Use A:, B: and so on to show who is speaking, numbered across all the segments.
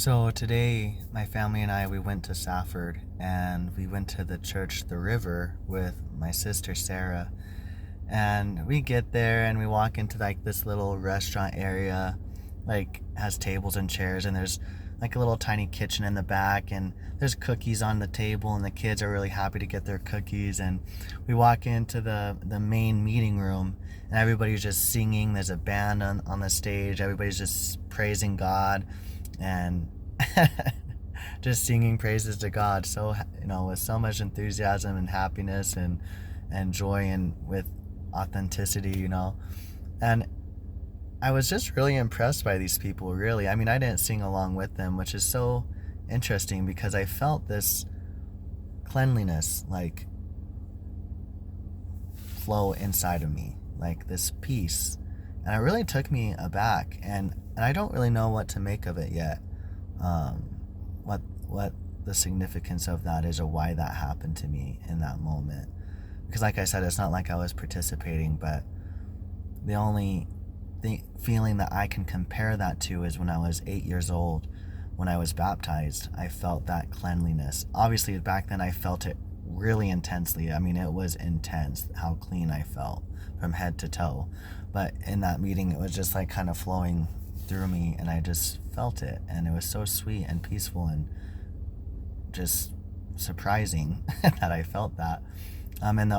A: So today, my family and I, we went to Safford and we went to the church, the river, with my sister Sara. And we get there and we walk into like this little restaurant area, like has tables and chairs, and there's like a little tiny kitchen in the back, and there's cookies on the table, and the kids are really happy to get their cookies. And we walk into the main meeting room, and everybody's just singing. There's a band on the stage. Everybody's just praising God and just singing praises to God, so with so much enthusiasm and happiness and joy, and with authenticity. And I was just really impressed by these people, really. I mean, I didn't sing along with them, which is so interesting because I felt this cleanliness like flow inside of me, like this peace, and it really took me aback, and I don't really know what to make of it yet. What the significance of that is, or why that happened to me in that moment. Because like I said, it's not like I was participating, but the only feeling that I can compare that to is when I was 8 years old, when I was baptized. I felt that cleanliness. Obviously back then I felt it really intensely. I mean, it was intense how clean I felt from head to toe. But in that meeting, it was just like kind of flowing through me, and I just felt it, and it was so sweet and peaceful and just surprising that I felt that. And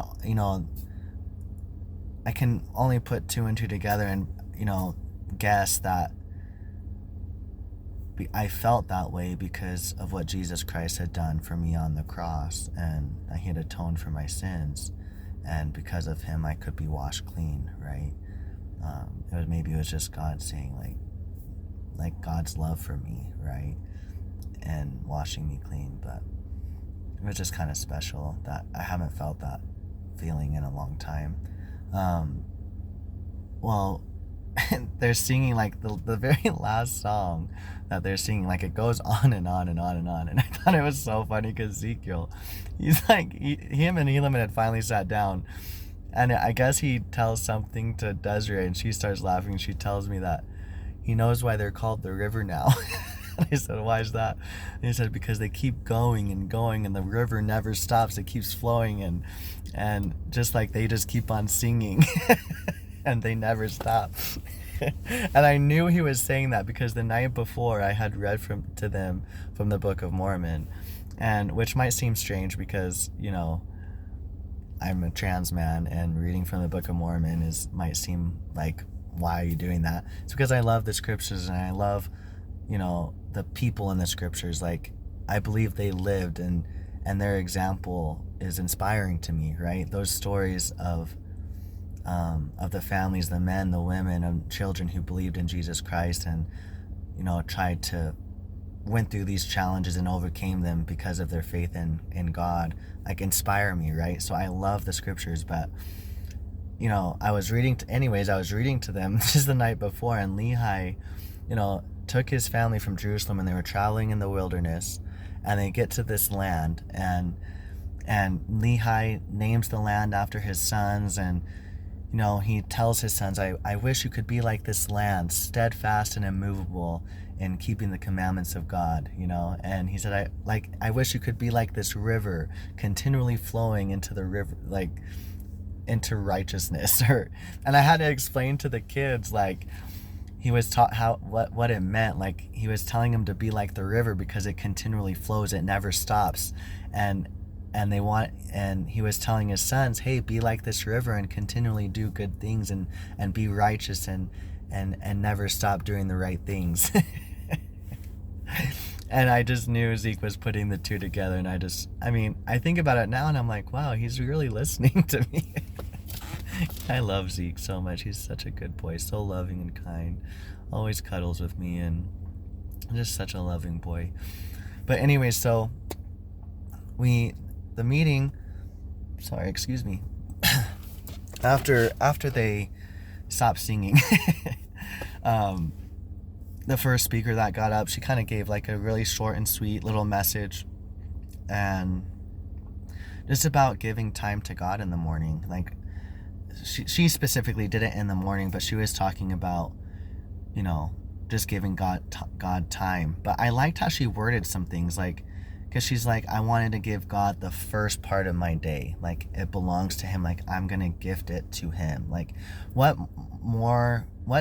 A: I can only put two and two together and guess that I felt that way because of what Jesus Christ had done for me on the cross, and he had atoned for my sins, and because of him I could be washed clean, right? It was just God saying like God's love for me, right, and washing me clean. But it was just kind of special that I haven't felt that feeling in a long time. Well, they're singing like the very last song that they're singing, like it goes on and on and on and on, and I thought it was so funny because Ezekiel, he's like him and Helaman had finally sat down, and I guess he tells something to Desiree, and she starts laughing. She tells me that he knows why they're called the river now. And I said, why is that? And he said, because they keep going and going, and the river never stops. It keeps flowing, and just like they just keep on singing and they never stop. And I knew he was saying that because the night before I had read to them from the Book of Mormon, and which might seem strange because I'm a trans man, and reading from the Book of Mormon might seem like, why are you doing that? It's because I love the scriptures, and I love the people in the scriptures. Like, I believe they lived, and their example is inspiring to me, right? Those stories of the families, the men, the women, and children who believed in Jesus Christ, and went through these challenges and overcame them because of their faith in God, like, inspire me, right? So I love the scriptures. But I was reading to them just the night before, and Lehi took his family from Jerusalem, and they were traveling in the wilderness, and they get to this land, and Lehi names the land after his sons, and he tells his sons, I wish you could be like this land, steadfast and immovable in keeping the commandments of God, and he said, I wish you could be like this river, continually flowing into the river, like into righteousness. And I had to explain to the kids, like, he was taught what it meant. Like, he was telling them to be like the river because it continually flows, it never stops, and he was telling his sons, hey, be like this river and continually do good things, and be righteous, and never stop doing the right things. And I just knew Zeke was putting the two together, and I think about it now, and I'm like, wow, he's really listening to me. I love Zeke so much. He's such a good boy, so loving and kind, always cuddles with me, and just such a loving boy. But anyway, so the meeting, sorry, excuse me, after they stopped singing, the first speaker that got up, she kind of gave like a really short and sweet little message, and just about giving time to God in the morning. Like, she specifically did it in the morning, but she was talking about just giving God time. But I liked how she worded some things, like, because she's like, I wanted to give God the first part of my day, like it belongs to him, like I'm gonna gift it to him. Like what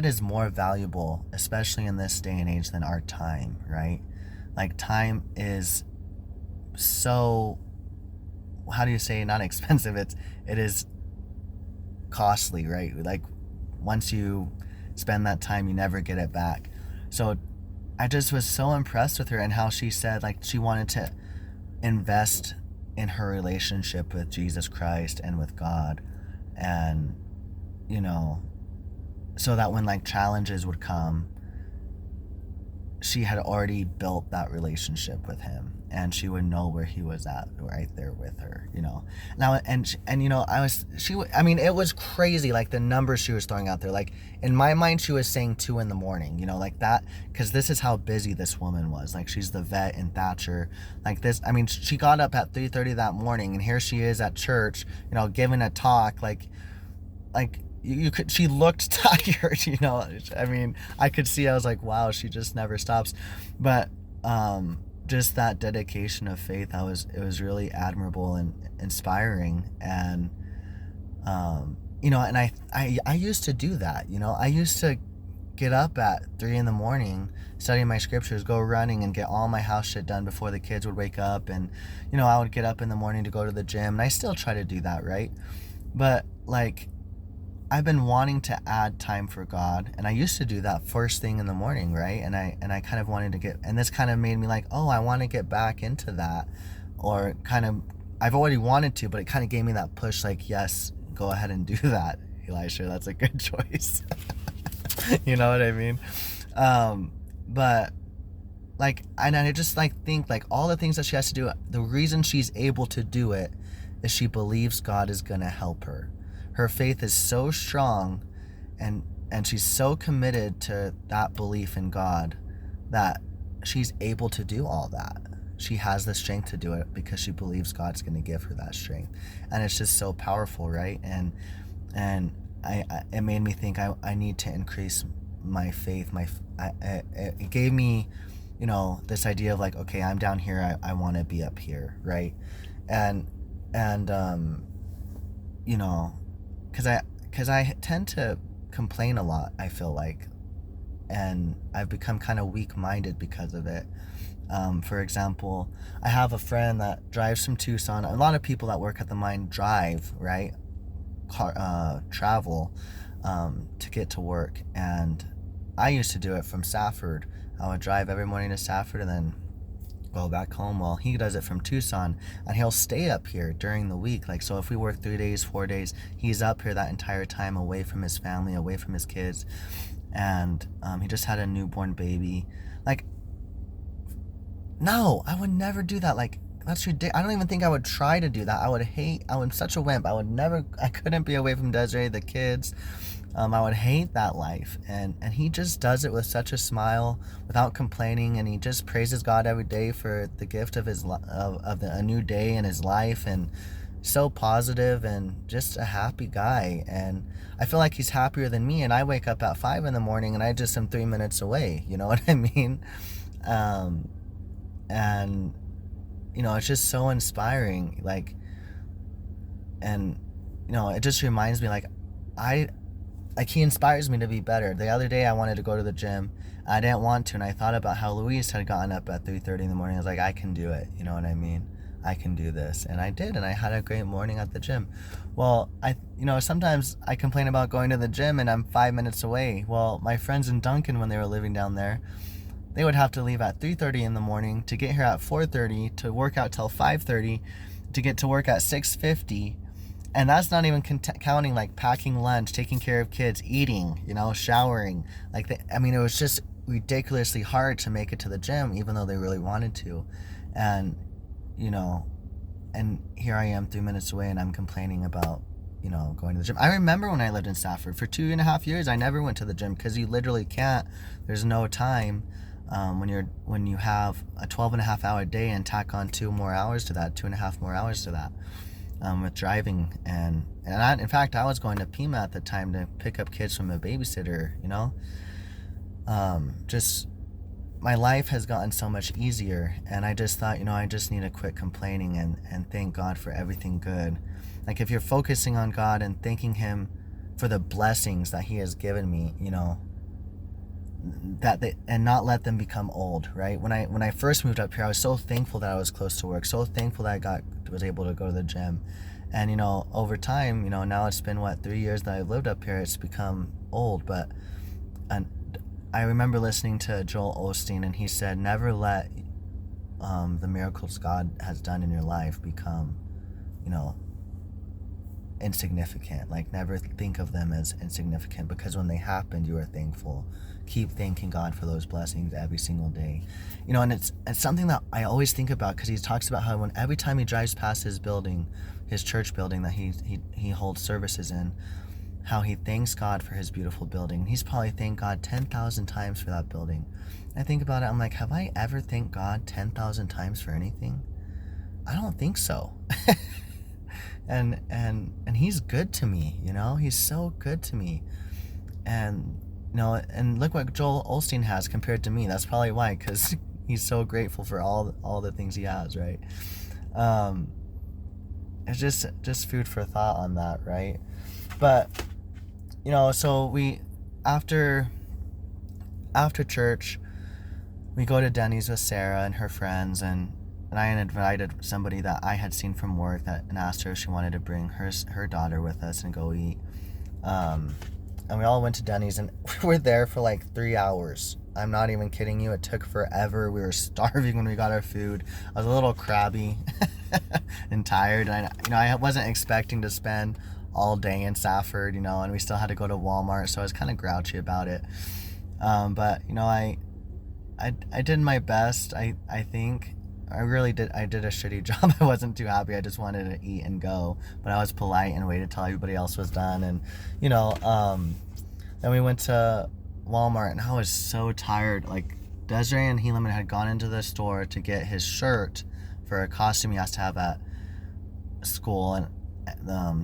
A: is more valuable, especially in this day and age, than our time, right? Like time is so, how do you say, not expensive, it is costly, right? Like once you spend that time, you never get it back. So I just was so impressed with her and how she said like she wanted to invest in her relationship with Jesus Christ and with God, and so that when like challenges would come, she had already built that relationship with him, and she would know where he was at, right there with her, now. And I mean, it was crazy, like the numbers she was throwing out there. Like in my mind, she was saying 2 a.m, like that, because this is how busy this woman was. Like she's the vet in Thatcher, like this. I mean, she got up at 3:30 that morning, and here she is at church, giving a talk. Like she looked tired, I mean, I could see, I was like, wow, she just never stops. But just that dedication of faith, it was really admirable and inspiring. And and I used to do that. I used to get up at 3 a.m, study my scriptures, go running, and get all my house shit done before the kids would wake up. And I would get up in the morning to go to the gym, and I still try to do that, right? But like, I've been wanting to add time for God, and I used to do that first thing in the morning, right? And I kind of wanted to get, and this kind of made me like, oh, I want to get back into that, or kind of, I've already wanted to, but it kind of gave me that push, like, yes, go ahead and do that, Elisha. That's a good choice. You know what I mean? But like, and I just like think like all the things that she has to do, the reason she's able to do it is she believes God is gonna help her. Her faith is so strong, and she's so committed to that belief in God that she's able to do all that. She has the strength to do it because she believes God's going to give her that strength. And it's just so powerful, right? And it made me think I need to increase my faith. It gave me, this idea of like, okay, I'm down here, I want to be up here, right? And because I tend to complain a lot, I feel like, and I've become kind of weak-minded because of it. For example, I have a friend that drives from Tucson. A lot of people that work at the mine drive, right? Travel to get to work. And I used to do it from Safford. I would drive every morning to Safford and then go back home. Well, he does it from Tucson, and he'll stay up here during the week. Like, so if we work 3 days, 4 days, he's up here that entire time, away from his family, away from his kids. And he just had a newborn baby. Like, no, I would never do that. Like, that's ridiculous. I don't even think I would try to do that. I'm such a wimp. I couldn't be away from Desiree, the kids. I would hate that life. And he just does it with such a smile, without complaining, and he just praises God every day for the gift of a new day in his life, and so positive and just a happy guy. And I feel like he's happier than me, and I wake up at 5 a.m, and I just am 3 minutes away. You know what I mean? And it's just so inspiring. Like, and it just reminds me, like, he inspires me to be better. The other day I wanted to go to the gym. I didn't want to, and I thought about how Louise had gotten up at 3:30 in the morning. I was like, I can do it. You know what I mean? I can do this. And I did, and I had a great morning at the gym. Well, sometimes I complain about going to the gym and I'm 5 minutes away. Well, my friends in Duncan, when they were living down there, they would have to leave at 3:30 in the morning to get here at 4:30, to work out till 5:30, to get to work at 6:50. And that's not even counting like packing lunch, taking care of kids, eating, showering. Like, it was just ridiculously hard to make it to the gym, even though they really wanted to. And, and here I am 3 minutes away, and I'm complaining about, going to the gym. I remember when I lived in Stafford for 2.5 years, I never went to the gym because you literally can't. There's no time. When you have a 12.5-hour day and tack on 2 more hours to that, 2.5 more hours to that. With driving, and in fact, I was going to Pima at the time to pick up kids from a babysitter, just my life has gotten so much easier, and I just thought, I just need to quit complaining and thank God for everything good. Like, if you're focusing on God and thanking him for the blessings that he has given me, and not let them become old, right? When I first moved up here, I was so thankful that I was close to work, so thankful that I was able to go to the gym. And over time, now it's been 3 years that I've lived up here, it's become old. But and I remember listening to Joel Osteen, and he said, never let the miracles God has done in your life become, insignificant. Like, never think of them as insignificant, because when they happened, you are thankful. Keep thanking God for those blessings every single day. And it's something that I always think about, because he talks about how every time he drives past his building, his church building that he holds services in, how he thanks God for his beautiful building. He's probably thanked God 10,000 times for that building. I think about it, I'm like, have I ever thanked God 10,000 times for anything? I don't think so. and he's good to me, he's so good to me. And and look what Joel Osteen has compared to me. That's probably why, because he's so grateful for all the things he has, right? It's just food for thought on that, right? But so we, after church, we go to Denny's with Sara and her friends, and I had invited somebody that I had seen from work and asked her if she wanted to bring her daughter with us and go eat. And we all went to Denny's, and we were there for like 3 hours. I'm not even kidding you. It took forever. We were starving when we got our food. I was a little crabby and tired, and I wasn't expecting to spend all day in Safford, and we still had to go to Walmart, so I was kind of grouchy about it. But I did my best. I think I really did. I did a shitty job. I wasn't too happy. I just wanted to eat and go, but I was polite and waited till everybody else was done. And then we went to Walmart, and I was so tired. Like, Desiree and Helaman had gone into the store to get his shirt for a costume he has to have at school, and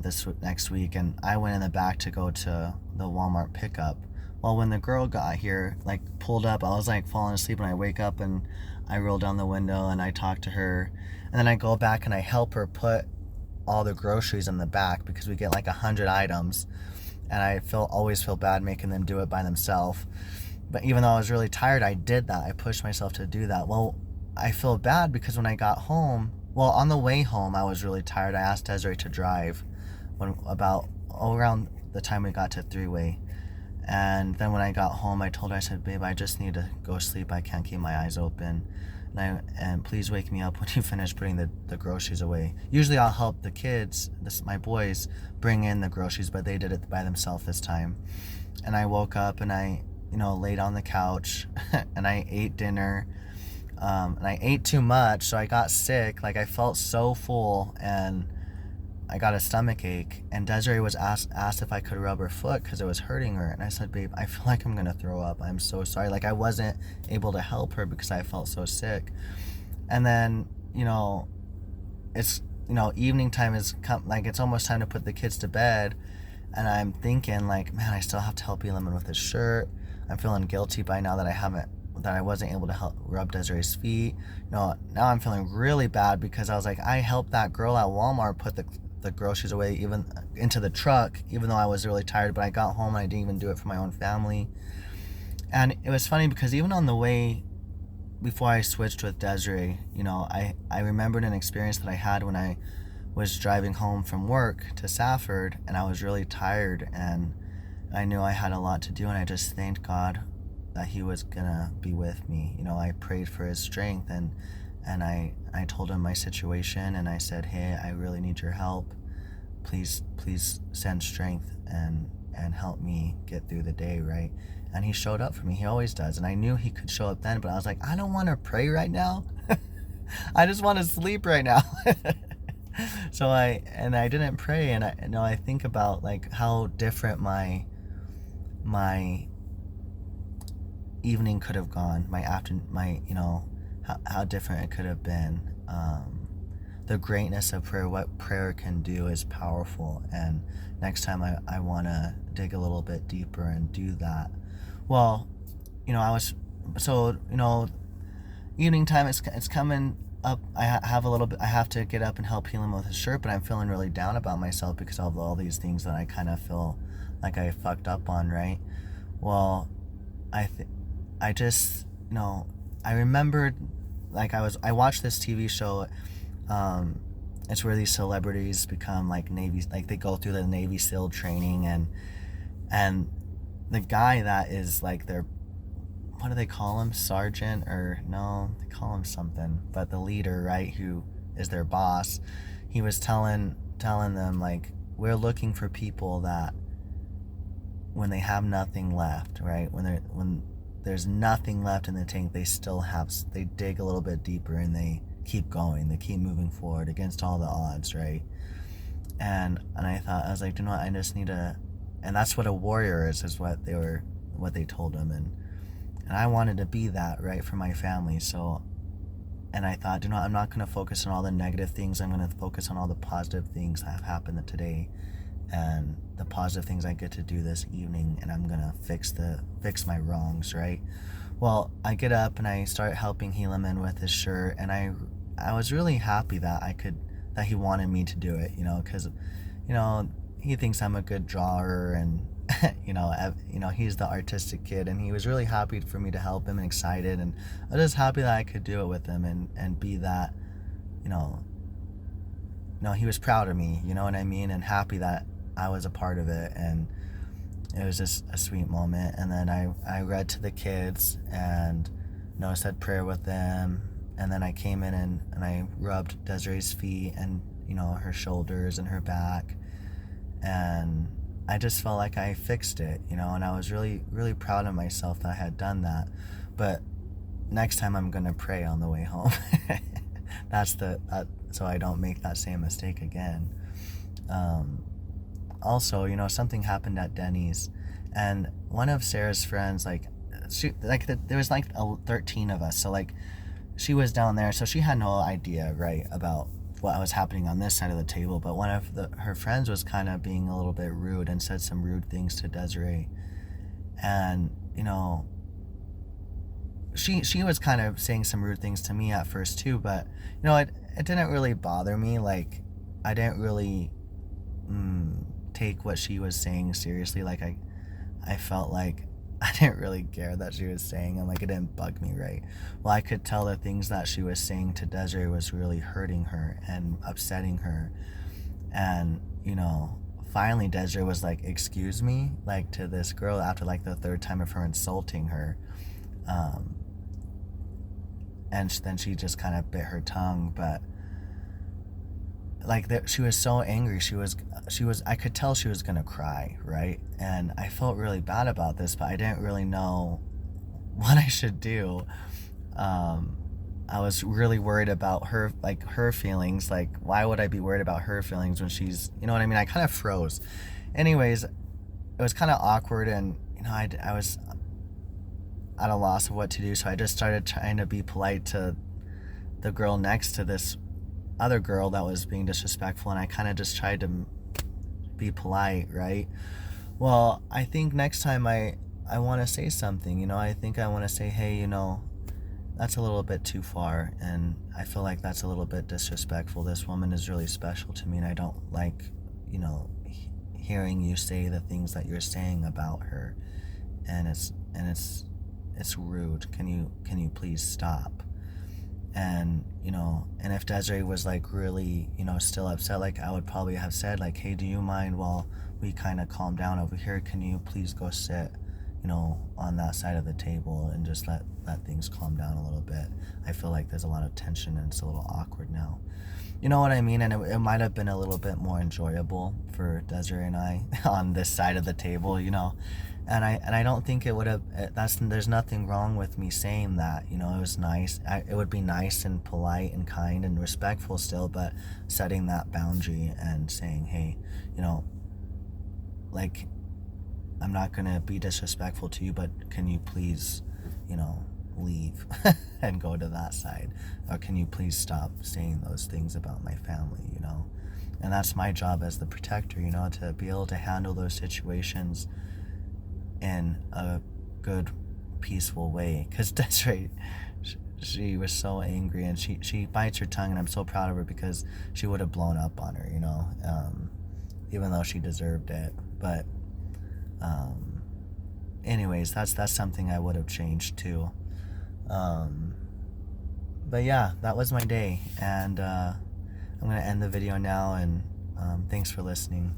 A: this next week, and I went in the back to go to the Walmart pickup. Well, when the girl got here, like, pulled up, I was like falling asleep, and I wake up and I roll down the window and I talk to her, and then I go back and I help her put all the groceries in the back, because we get like 100 items, and I always feel bad making them do it by themselves. But even though I was really tired, I did that. I pushed myself to do that. Well, I feel bad because when I got home, on the way home, I was really tired. I asked Desiree to drive around the time we got to Three-Way. And then when I got home, I told her, I said, babe, I just need to go sleep. I can't keep my eyes open. And please wake me up when you finish putting the groceries away. Usually I'll help the kids, my boys, bring in the groceries, but they did it by themselves this time. And I woke up and I, laid on the couch and I ate dinner. And I ate too much, so I got sick. Like, I felt so full, and I got a stomach ache. And Desiree was asked if I could rub her foot because it was hurting her. And I said, babe, I feel like I'm gonna throw up. I'm so sorry. Like, I wasn't able to help her because I felt so sick. And then, it's, evening time is like, it's almost time to put the kids to bed. And I'm thinking, like, man, I still have to help Elamon with his shirt. I'm feeling guilty by now that I wasn't able to help rub Desiree's feet. Now I'm feeling really bad because I was like, I helped that girl at Walmart put the groceries away, even into the truck, even though I was really tired. But I got home and I didn't even do it for my own family. And it was funny because even on the way before I switched with Desiree, I remembered an experience that I had when I was driving home from work to Safford, and I was really tired, and I knew I had a lot to do, and I just thanked God that he was gonna be with me. I prayed for his strength, and I told him my situation, and I said, hey, I really need your help. Please send strength and help me get through the day, right? And he showed up for me. He always does. And I knew he could show up then, but I was like, I don't want to pray right now. I just want to sleep right now. So I didn't pray, and I think about like how different my evening could have gone, how different it could have been. The greatness of prayer, what prayer can do, is powerful. And next time I want to dig a little bit deeper and do that. Well, I was, so, evening time, it's coming up. Have a little bit, I have to get up and help heal him with his shirt, but I'm feeling really down about myself because of all these things that I kind of feel like I fucked up on, right? Well, I just, I remembered, like, I watched this TV show. It's where these celebrities become like Navy, like they go through the Navy SEAL training, and the guy that is like their, what do they call him, sergeant, or no, they call him something, but the leader, right, who is their boss, he was telling them, like, we're looking for people that when they have nothing left, right, when there's nothing left in the tank, they dig a little bit deeper and they keep going, they keep moving forward against all the odds, right? And I was like, I just need to, and that's what a warrior is what they told him, and I wanted to be that, right, for my family. So, and I thought, I'm not going to focus on all the negative things. I'm going to focus on all the positive things that have happened today, and the positive things I get to do this evening, and I'm going to fix my wrongs, right? Well, I get up and I start helping Helaman with his shirt, and I was really happy that he wanted me to do it, because, he thinks I'm a good drawer, and he's the artistic kid, and he was really happy for me to help him and excited, and I was just happy that I could do it with him and be that, he was proud of me, you know what I mean, and happy that I was a part of it, and it was just a sweet moment. And then I read to the kids and said prayer with them, and then I came in and I rubbed Desiree's feet and her shoulders and her back, and I just felt like I fixed it, and I was really, really proud of myself that I had done that. But next time I'm gonna pray on the way home. So I don't make that same mistake again. Also, something happened at Denny's, and one of Sarah's friends, there was like 13 of us, so like she was down there, so she had no idea, right, about what was happening on this side of the table. But one of her friends was kind of being a little bit rude and said some rude things to Desiree, and she was kind of saying some rude things to me at first too, but it didn't really bother me. Like, I didn't really take what she was saying seriously. Like, I felt like I didn't really care that she was saying, and like it didn't bug me, right? Well, I could tell the things that she was saying to Desiree was really hurting her and upsetting her, and finally Desiree was like, excuse me, like, to this girl after like the third time of her insulting her, and then she just kind of bit her tongue. But like she was so angry, she was I could tell she was gonna cry, right? And I felt really bad about this, but I didn't really know what I should do. I was really worried about her, like her feelings. Like, why would I be worried about her feelings when she's, you know what I mean? I kind of froze. Anyways, it was kind of awkward, and I was at a loss of what to do, so I just started trying to be polite to the girl next to this other girl that was being disrespectful, and I kind of just tried to be polite, right? Well, I think next time I want to say something, I think I want to say, hey, that's a little bit too far, and I feel like that's a little bit disrespectful. This woman is really special to me, and I don't like, hearing you say the things that you're saying about her, and it's rude. Can you please stop? And and if Desiree was like really still upset, like I would probably have said, like, hey, do you mind while we kind of calm down over here, can you please go sit on that side of the table and just let things calm down a little bit. I feel like there's a lot of tension and it's a little awkward now, you know what I mean? And it might have been a little bit more enjoyable for Desiree and I on this side of the table, and I don't think it would have, there's nothing wrong with me saying that, it was nice. It would be nice and polite and kind and respectful still, but setting that boundary and saying, hey, like, I'm not gonna be disrespectful to you, but can you please, leave and go to that side, or can you please stop saying those things about my family, and that's my job as the protector, to be able to handle those situations in a good peaceful way, because Desiree, she was so angry, and she bites her tongue, and I'm so proud of her because she would have blown up on her, even though she deserved it. But anyways, that's something I would have changed too. But yeah, that was my day, and I'm gonna end the video now, and thanks for listening.